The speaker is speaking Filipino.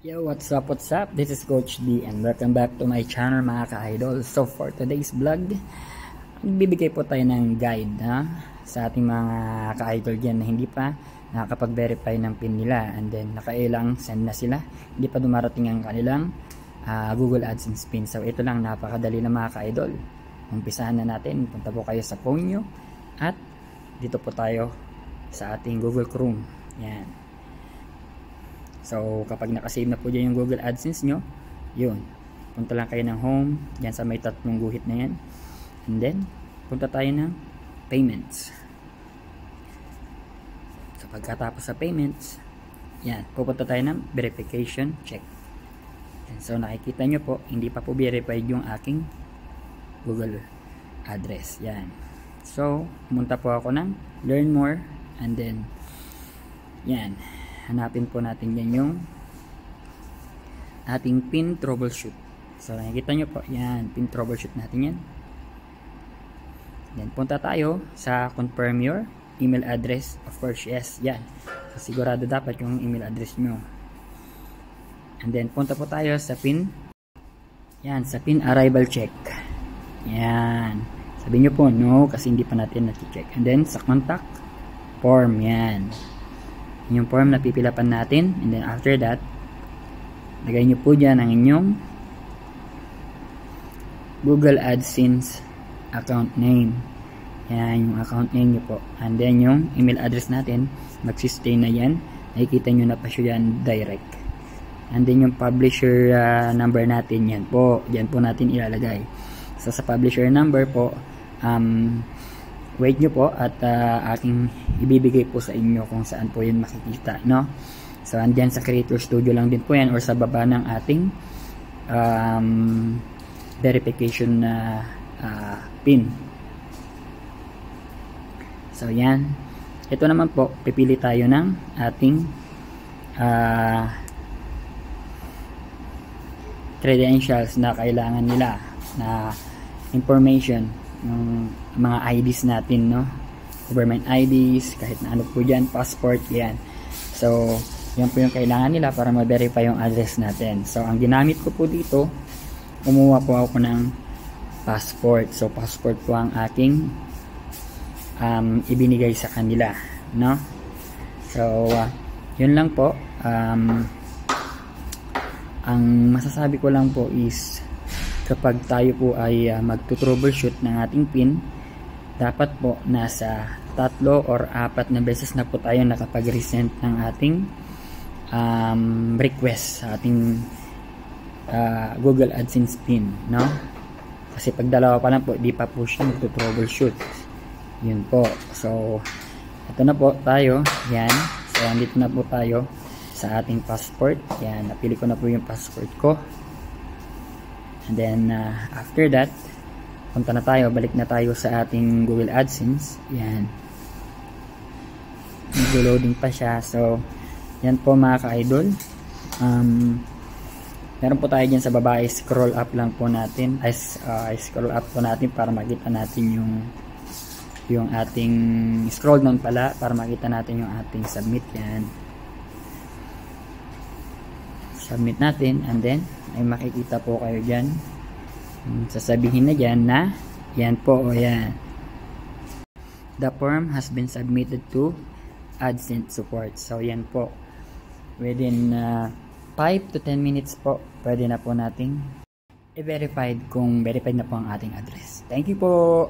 Yo, what's up, what's up? This is Coach D and welcome back to my channel mga ka-idol. So for today's vlog, bibigay po tayo ng guide sa ating mga ka-idol dyan na hindi pa nakakapag-verify ng PIN nila, and then nakailang send na sila, hindi pa dumarating ang kanilang Google AdSense PIN. So ito lang, napakadali na mga ka-idol. Umpisahan na natin. Punta po kayo sa phone nyo at dito po tayo sa ating Google Chrome. Yan. So, kapag nakasave na po dyan yung Google AdSense nyo, yun. Punta lang kayo ng home, dyan sa may tatlong guhit na yan. And then, punta tayo ng payments. So, pagkatapos sa payments, yan, pupunta tayo ng verification check. And so, nakikita nyo po, hindi pa po verified yung aking Google address. Yan. So, pumunta po ako ng learn more, and then, yan. Hanapin po natin yan yung ating PIN troubleshoot. So nakikita nyo po, yan, PIN troubleshoot natin yan. Then punta tayo sa confirm your email address. Of course, yes, yan. So, sigurado dapat yung email address nyo. And then punta po tayo sa PIN. Yan, sa PIN arrival check. Yan. Sabi nyo po, no, kasi hindi pa natin nati-check. And then sa contact form, yan. Yung form na pipilapan natin, and then after that, lagay nyo po dyan ang inyong Google AdSense account name. Yan, yung account name nyo po. And then yung email address natin, magsistay na yan. Nakikita nyo na pa siya yan direct. And then yung publisher number natin, yan po. Yan po natin ilalagay. So sa publisher number po, wait nyo po at aking ibibigay po sa inyo kung saan po yun makikita, no? So andyan sa Creator Studio lang din po yan, or sa baba ng ating verification PIN. So yan, ito naman po, pipili tayo ng ating credentials na kailangan nila, na information, yung mga IDs natin, no? Government IDs, kahit na ano po dyan, passport, yan. So, yan po yung kailangan nila para ma-verify yung address natin. So, ang ginamit ko po dito, kumuha po ako ng passport. So, passport po ang aking ibinigay sa kanila, no? So, yun lang po. Ang masasabi ko lang po is, kapag tayo po ay magto-troubleshoot ng ating PIN, dapat po nasa 3 or 4 na beses na po tayo nakapag-resend ng ating request sa ating Google AdSense PIN, no? Kasi pag dalawa pa lang po, di pa po siya magto-troubleshoot. Yun po. So, ito na po tayo. Yan. So, andito na po tayo sa ating passport. Yan. Napili ko na po yung passport ko. And then, after that, punta na tayo, balik na tayo sa ating Google AdSense. Yan. Nag-loading pa siya. So, yan po mga ka-idol. Meron po tayo dyan sa baba, scroll up lang po natin. Scroll up po natin para makita natin yung ating, scroll down pala, para makita natin yung ating submit. Yan. Submit natin, and then ay makikita po kayo dyan, sasabihin na dyan na yan po, o yan, the form has been submitted to AdSense support. So yan po, within 5 to 10 minutes po, pwede na po nating i-verified kung verified na po ang ating address. Thank you po.